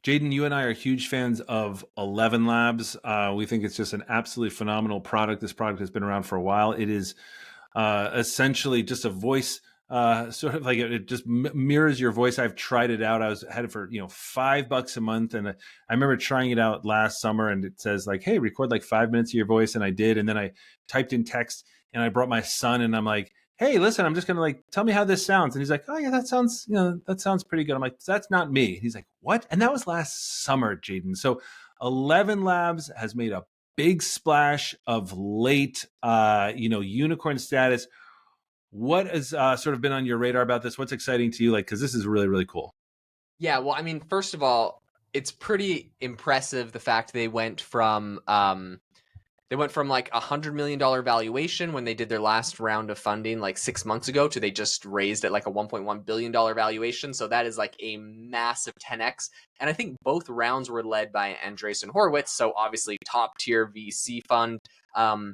Jaden, you and I are huge fans of ElevenLabs. We think it's just an absolutely phenomenal product. This product has been around for a while. It is essentially just a voice, sort of like it just mirrors your voice. I've tried it out. Had it for $5 a month, and I remember trying it out last summer. And it says like, "Hey, record like 5 minutes of your voice," and I did. And then I typed in text, and I brought my son, and I'm like, "Hey, listen, I'm just gonna like tell me how this sounds." And he's like, "Oh yeah, that sounds pretty good." I'm like, "That's not me." He's like, "What?" And that was last summer, Jaden. So ElevenLabs has made a big splash of late, unicorn status. What has sort of been on your radar about this? What's exciting to you? Like, because this is really, really cool. Yeah, well, I mean, first of all, it's pretty impressive the fact they went from like $100 million valuation when they did their last round of funding like 6 months ago to they just raised at like a $1.1 billion valuation. So that is like a massive 10x. And I think both rounds were led by Andreessen Horowitz, so obviously top tier VC fund. Um,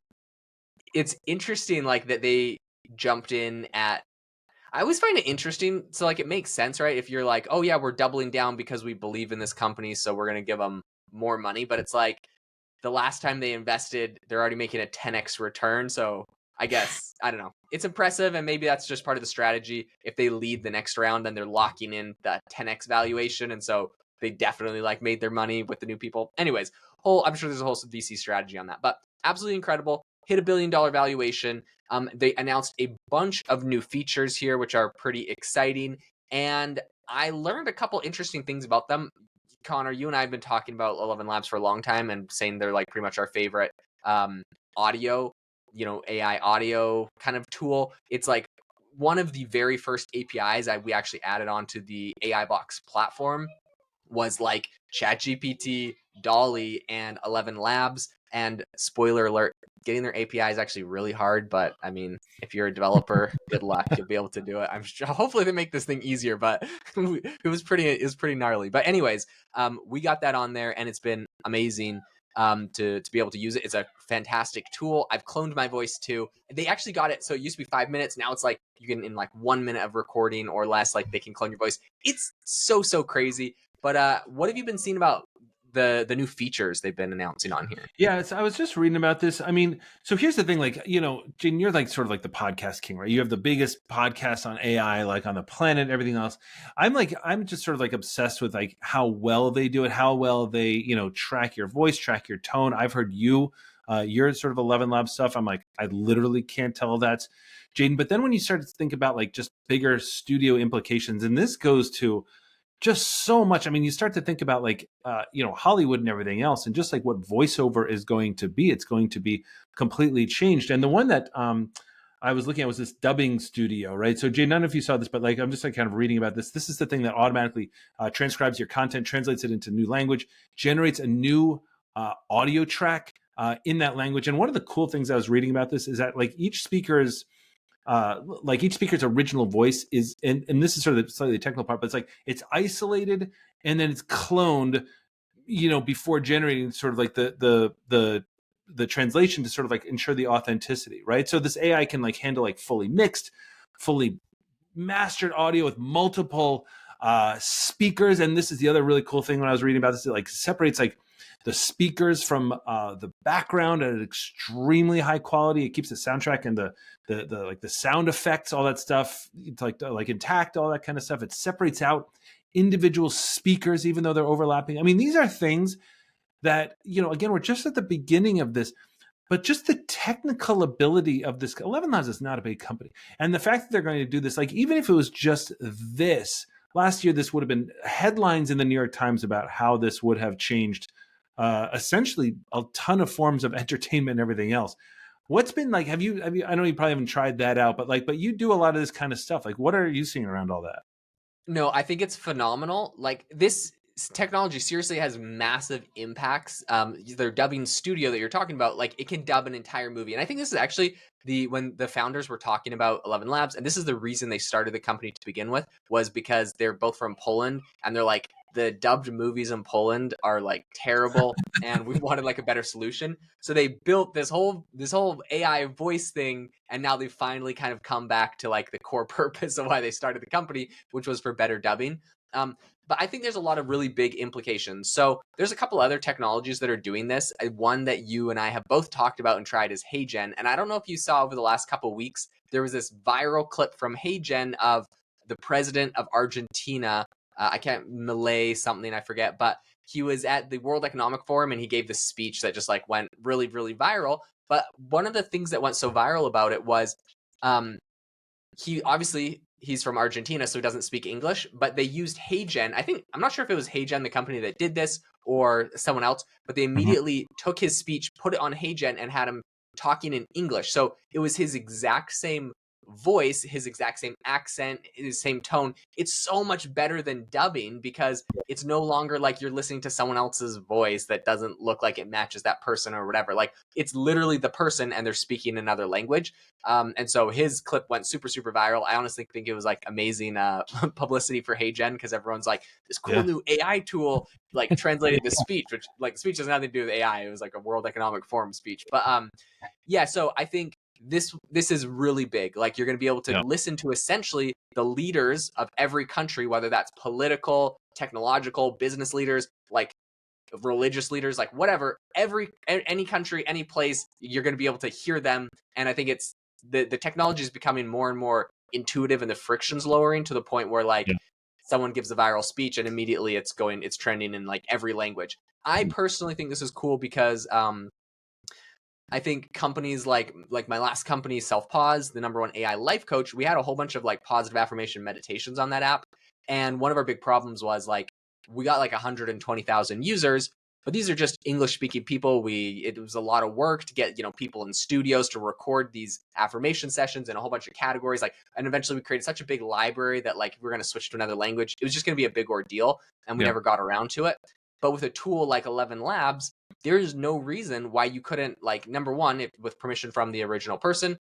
it's interesting like that they jumped in at I always find it interesting. So, like, it makes sense, right? If you're like, oh, yeah, we're doubling down because we believe in this company, so we're going to give them more money. But it's like the last time they invested, they're already making a 10x return. So, I guess, I don't know. It's impressive. And maybe that's just part of the strategy. If they lead the next round, then they're locking in the 10x valuation. And so they definitely like made their money with the new people. Anyways, I'm sure there's a whole VC strategy on that. But absolutely incredible. Hit $1 billion valuation. They announced a bunch of new features here, which are pretty exciting. And I learned a couple interesting things about them. Connor, you and I have been talking about ElevenLabs for a long time and saying they're like pretty much our favorite audio, AI audio kind of tool. It's like one of the very first APIs we actually added onto the AI Box platform was like ChatGPT, Dolly, and ElevenLabs. And spoiler alert, getting their API is actually really hard. But I mean, if you're a developer, good luck. You'll be able to do it. I'm sure. Hopefully, they make this thing easier. But it was pretty gnarly. But anyways, we got that on there, and it's been amazing. To be able to use it. It's a fantastic tool. I've cloned my voice too. They actually got it. So it used to be 5 minutes. Now it's like you can, in like 1 minute of recording or less, like they can clone your voice. It's so crazy. But what have you been seeing about the new features they've been announcing on here? Yeah, I was just reading about this. I mean, so here's the thing, like, Jen, you're like sort of like the podcast king, right? You have the biggest podcast on AI, like on the planet, everything else. I'm just sort of like obsessed with like how well they do it, how well they, track your voice, track your tone. I've heard your sort of ElevenLabs stuff. I'm like, I literally can't tell that's Jaden. But then when you start to think about like just bigger studio implications, and this goes to just so much. I mean, you start to think about like, Hollywood and everything else, and just like what voiceover is going to be. It's going to be completely changed. And the one that I was looking at was this dubbing studio, right? So, Jay, none of you saw this, but like, I'm just like kind of reading about this. This is the thing that automatically transcribes your content, translates it into new language, generates a new audio track in that language. And one of the cool things I was reading about this is that like each speaker's original voice is, and this is sort of the slightly technical part, but it's like it's isolated and then it's cloned, before generating sort of like the translation to sort of like ensure the authenticity, right? So this AI can like handle like fully mixed, fully mastered audio with multiple speakers. And this is the other really cool thing when I was reading about this, it like separates like the speakers from the background at an extremely high quality. It keeps the soundtrack and the like the sound effects, all that stuff, it's like intact, all that kind of stuff. It separates out individual speakers, even though they're overlapping. I mean, these are things that, again, we're just at the beginning of this, but just the technical ability of this. ElevenLabs is not a big company. And the fact that they're going to do this, like, even if it was just this, last year, this would have been headlines in the New York Times about how this would have changed essentially a ton of forms of entertainment and everything else. What's been like, have you, I know you probably haven't tried that out, but you do a lot of this kind of stuff. Like, what are you seeing around all that? No, I think it's phenomenal. Like this technology seriously has massive impacts. Their dubbing studio that you're talking about, like it can dub an entire movie. And I think this is actually when the founders were talking about ElevenLabs, and this is the reason they started the company to begin with, was because they're both from Poland, and they're like the dubbed movies in Poland are like terrible, and we wanted like a better solution. So they built this whole AI voice thing, and now they finally kind of come back to like the core purpose of why they started the company, which was for better dubbing. But I think there's a lot of really big implications. So there's a couple other technologies that are doing this. One that you and I have both talked about and tried is HeyGen. And I don't know if you saw over the last couple of weeks, there was this viral clip from HeyGen of the president of Argentina. I can't, Malay something, I forget, but he was at the World Economic Forum and he gave this speech that just like went really, really viral. But one of the things that went so viral about it was um, he obviously he's from Argentina, so he doesn't speak English, but they used HeyGen. I think I'm not sure if it was HeyGen, the company that did this, or someone else, but they Mhm. immediately took his speech, put it on HeyGen, and had him talking in English. So it was his exact same voice, his exact same accent, his same tone. It's so much better than dubbing because it's no longer like you're listening to someone else's voice that doesn't look like it matches that person or whatever. Like it's literally the person and they're speaking another language. And so his clip went super, super viral. I honestly think it was like amazing publicity for HeyGen because everyone's like, this cool Yeah. new AI tool like translated the speech, which like the speech has nothing to do with AI. It was like a World Economic Forum speech. But yeah, so I think this is really big. Like you're going to be able to Yeah. listen to essentially the leaders of every country, whether that's political, technological, business leaders, like religious leaders, like whatever, any country, any place, you're going to be able to hear them. And I think it's the technology is becoming more and more intuitive and the friction's lowering to the point where like Yeah. someone gives a viral speech and immediately it's trending in like every language. I personally think this is cool because I think companies like my last company, Self Pause, the number one AI life coach, we had a whole bunch of like positive affirmation meditations on that app. And one of our big problems was like we got like 120,000 users, but these are just English speaking people. It was a lot of work to get, people in studios to record these affirmation sessions in a whole bunch of categories. Like, and eventually we created such a big library that like if we we're going to switch to another language, it was just going to be a big ordeal and we Yeah. never got around to it. But with a tool like ElevenLabs, there's no reason why you couldn't, like, number one, if, with permission from the original person,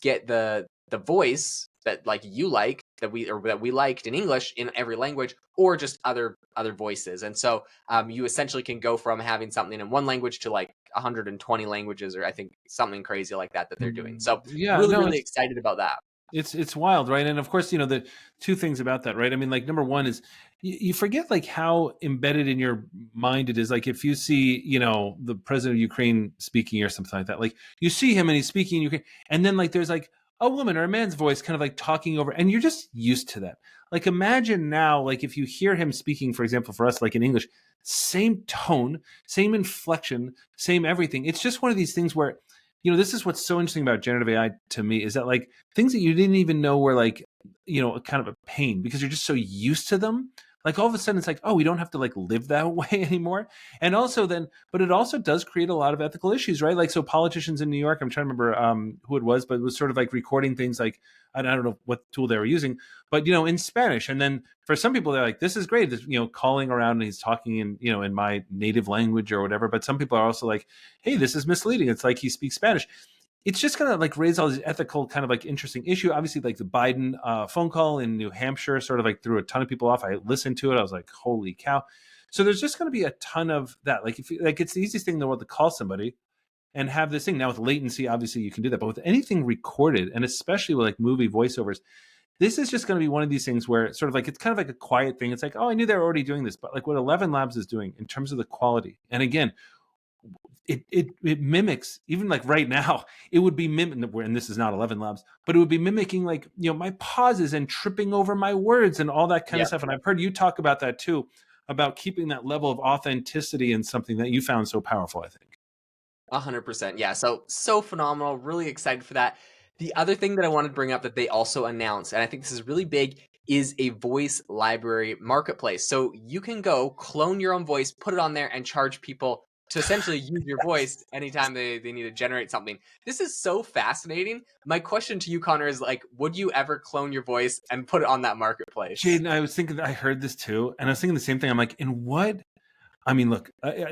get the voice that like you like that we liked in English in every language, or just other voices. And so you essentially can go from having something in one language to like 120 languages, or I think something crazy like that they're doing. So Yeah. really, No, really excited about that. it's wild, right? And of course, the two things about that, right? I mean, like number one is you forget like how embedded in your mind it is. Like if you see, the president of Ukraine speaking or something like that, like you see him and he's speaking in Ukraine, and then like there's like a woman or a man's voice kind of like talking over, and you're just used to that. Like imagine now, like if you hear him speaking, for example, for us, like in English, same tone, same inflection, same everything. It's just one of these things where this is what's so interesting about generative AI to me is that like things that you didn't even know were like, kind of a pain because you're just so used to them. Like all of a sudden it's like, oh, we don't have to like live that way anymore. And also then, but it also does create a lot of ethical issues, right? Like, so politicians in New York, I'm trying to remember who it was, but it was sort of like recording things like, I don't know what tool they were using, but, in Spanish. And then for some people, they're like, this is great. This, calling around and he's talking in, in my native language or whatever. But some people are also like, hey, this is misleading. It's like he speaks Spanish. It's just going to like raise all these ethical kind of like interesting issue. Obviously, like the Biden phone call in New Hampshire sort of like threw a ton of people off. I listened to it. I was like, holy cow. So there's just going to be a ton of that. Like if you, like it's the easiest thing in the world to call somebody and have this thing. Now with latency, obviously you can do that, but with anything recorded, and especially with like movie voiceovers, this is just going to be one of these things where it's sort of like it's kind of like a quiet thing. It's like, oh, I knew they were already doing this, but like what ElevenLabs is doing in terms of the quality, and again, it mimics, even like right now it would be mimicking, and this is not ElevenLabs, but it would be mimicking like my pauses and tripping over my words and all that kind of Yeah. stuff. And I've heard you talk about that too, about keeping that level of authenticity in something that you found so powerful, I think. 100%. Yeah. So phenomenal. Really excited for that. The other thing that I wanted to bring up that they also announced, and I think this is really big, is a voice library marketplace. So you can go clone your own voice, put it on there, and charge people to essentially use your voice anytime they need to generate something. This is so fascinating. My question to you, Connor, is like, would you ever clone your voice and put it on that marketplace? Jaden, I was thinking, I heard this too, and I was thinking the same thing. I'm like, in what? I mean, look,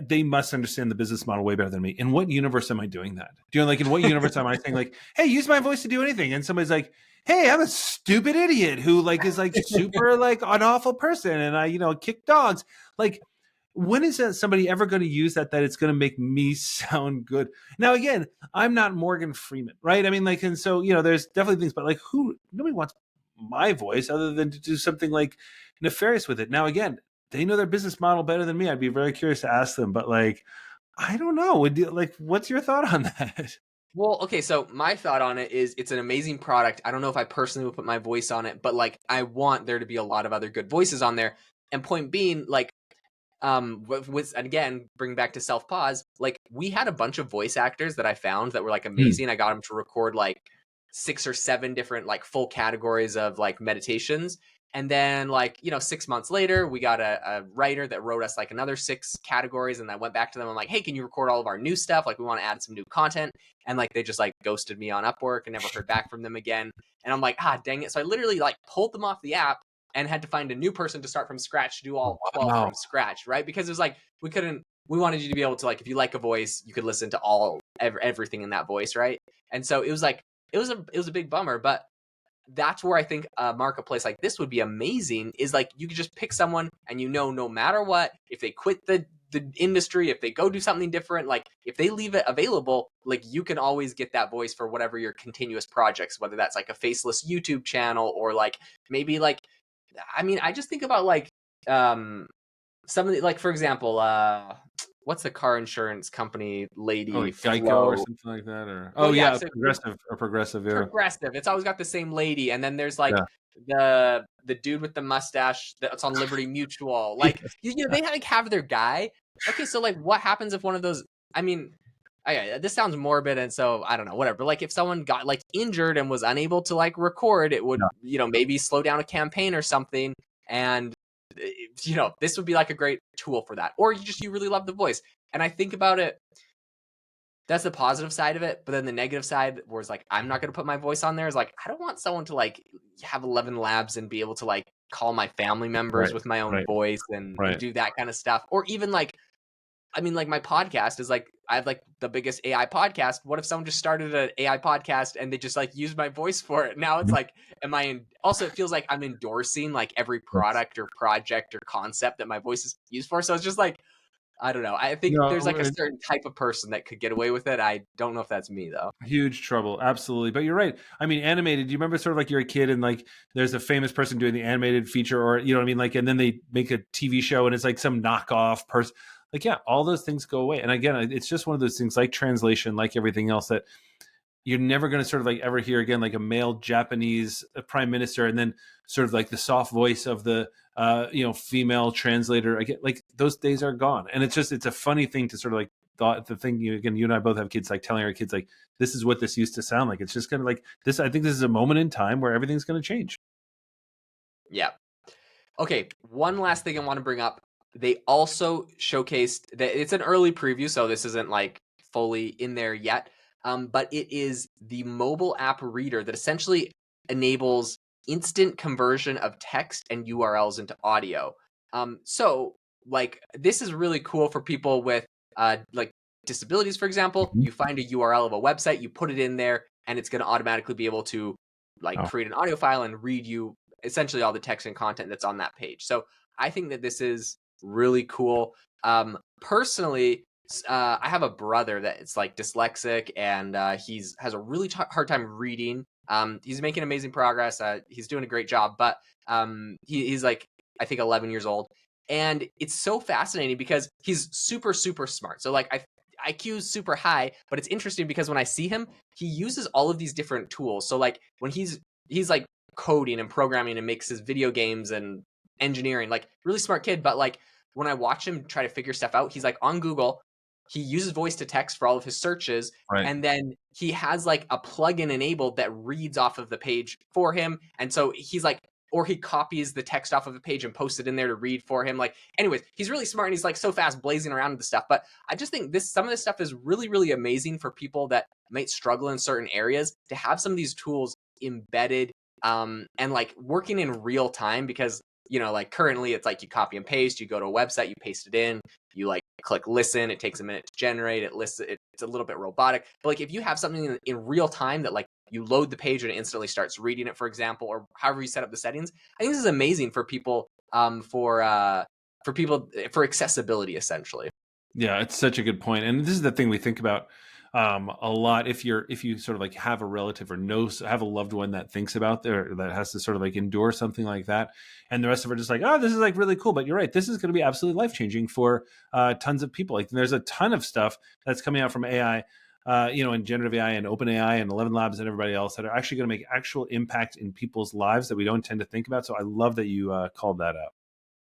they must understand the business model way better than me. In what universe am I doing that? Like, in what universe am I saying, like, hey, use my voice to do anything? And somebody's like, hey, I'm a stupid idiot who, like, is like super, like, an awful person and I, kick dogs. Like, when is that somebody ever going to use that it's going to make me sound good? Now, again, I'm not Morgan Freeman, right? I mean, like, and so, there's definitely things, but like, nobody wants my voice other than to do something like nefarious with it. Now, again, they know their business model better than me. I'd be very curious to ask them, but like, I don't know. Would you, like, what's your thought on that? Well, okay, so my thought on it is it's an amazing product. I don't know if I personally would put my voice on it, but like I want there to be a lot of other good voices on there. And point being, like, with again, bring back to self pause, like we had a bunch of voice actors that I found that were like amazing. I got them to record like 6 or 7 different like full categories of like meditations. And then like, 6 months later, we got a writer that wrote us like another 6 categories. And I went back to them. I'm like, hey, can you record all of our new stuff? Like we want to add some new content. And like they just like ghosted me on Upwork and never heard back from them again. And I'm like, dang it. So I literally like pulled them off the app and had to find a new person to start from scratch to do all 12 Wow. from scratch, right? Because it was like we wanted you to be able to, like, if you like a voice, you could listen to everything in that voice, right? And so it was like it was a big bummer, but that's where I think a marketplace like this would be amazing, is like you could just pick someone and no matter what, if they quit the industry, if they go do something different, like if they leave it available, like you can always get that voice for whatever your continuous projects, whether that's like a faceless YouTube channel or like maybe like, I mean, I just think about like some of the, like, for example, what's the car insurance company lady? Oh, like Geico or something like that, or Well, yeah, yeah, so Progressive, yeah. Progressive. It's always got the same lady, and then there's like Yeah. the dude with the mustache that's on Liberty Mutual. Like they like have their guy. Okay, so like what happens if one of those? I mean, this sounds morbid, and so I don't know, whatever. But like if someone got like injured and was unable to like record, it would maybe slow down a campaign or something, and this would be like a great tool for that. Or you really love the voice, and I think about it. That's the positive side of it, but then the negative side, where it's like I'm not going to put my voice on there, is like I don't want someone to like have ElevenLabs and be able to like call my family members with my own voice and do that kind of stuff. Or even like, I mean, like my podcast is like I have like the biggest AI podcast. What if someone just started an AI podcast and they just like use my voice for it? Now it's like, also it feels like I'm endorsing like every product or project or concept that my voice is used for. So it's just like, I don't know. I think there's like a certain type of person that could get away with it. I don't know if that's me though. Huge trouble, absolutely. But you're right. I mean, animated. Do you remember sort of like you're a kid and like there's a famous person doing the animated feature, or you know what I mean? Like, and then they make a TV show and it's like some knockoff person. Like, yeah, all those things go away. And again, it's just one of those things, like translation, like everything else, that you're never going to sort of like ever hear again, like a male Japanese prime minister, and then sort of like the soft voice of the female translator. I get like those days are gone, and it's a funny thing to sort of like thought the thing. You and I both have kids, like telling our kids like this is what this used to sound like. It's just kind of like this. I think this is a moment in time where everything's going to change. Yeah. Okay. One last thing I want to bring up. They also showcased that it's an early preview, so this isn't like fully in there yet. But it is the mobile app reader that essentially enables instant conversion of text and URLs into audio. So like this is really cool for people with like disabilities, for example. Mm-hmm. You find a URL of a website, you put it in there, and it's going to automatically be able to like create an audio file and read you essentially all the text and content that's on that page. So I think that this is really cool. Personally, I have a brother that is like dyslexic, and he's has a really hard time reading. He's making amazing progress. He's doing a great job, but he's like, I think 11 years old, and it's so fascinating because he's super super smart. So like IQ is super high, but it's interesting because when I see him, he uses all of these different tools. So like when he's like coding and programming and makes his video games and engineering, like really smart kid, but like when I watch him try to figure stuff out, he's like on Google. He uses voice to text for all of his searches, and then he has like a plugin enabled that reads off of the page for him. And so he's like, or he copies the text off of a page and posts it in there to read for him. Like, anyways, he's really smart and he's like so fast blazing around with the stuff. But I just think some of this stuff is really, really amazing for people that might struggle in certain areas to have some of these tools embedded and like working in real time, because like currently it's like you copy and paste, you go to a website, you paste it in, you like click listen, it takes a minute to generate it, listen, it's a little bit robotic. But like if you have something in real time that like you load the page and it instantly starts reading it, for example, or however you set up the settings, I think this is amazing for people, for accessibility, essentially. Yeah, it's such a good point. And this is the thing we think about a lot if you sort of like have a relative or have a loved one that thinks about there that has to sort of like endure something like that, and the rest of it are just like, oh, this is like really cool. But you're right, this is going to be absolutely life changing for tons of people. Like there's a ton of stuff that's coming out from AI. And generative AI and OpenAI and ElevenLabs and everybody else that are actually going to make actual impact in people's lives that we don't tend to think about. So I love that you called that out.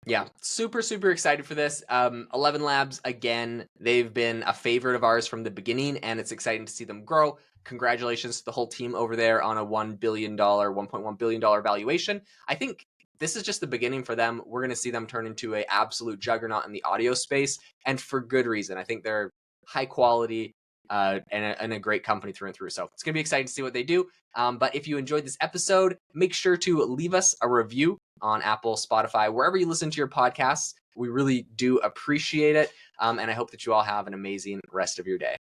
Yeah, super, super excited for this. ElevenLabs, again, they've been a favorite of ours from the beginning, and it's exciting to see them grow. Congratulations to the whole team over there on a $1 billion, $1.1 billion valuation. I think this is just the beginning for them. We're going to see them turn into an absolute juggernaut in the audio space, and for good reason. I think they're high quality and a great company through and through. So it's going to be exciting to see what they do. But if you enjoyed this episode, make sure to leave us a review on Apple, Spotify, wherever you listen to your podcasts. We really do appreciate it. And I hope that you all have an amazing rest of your day.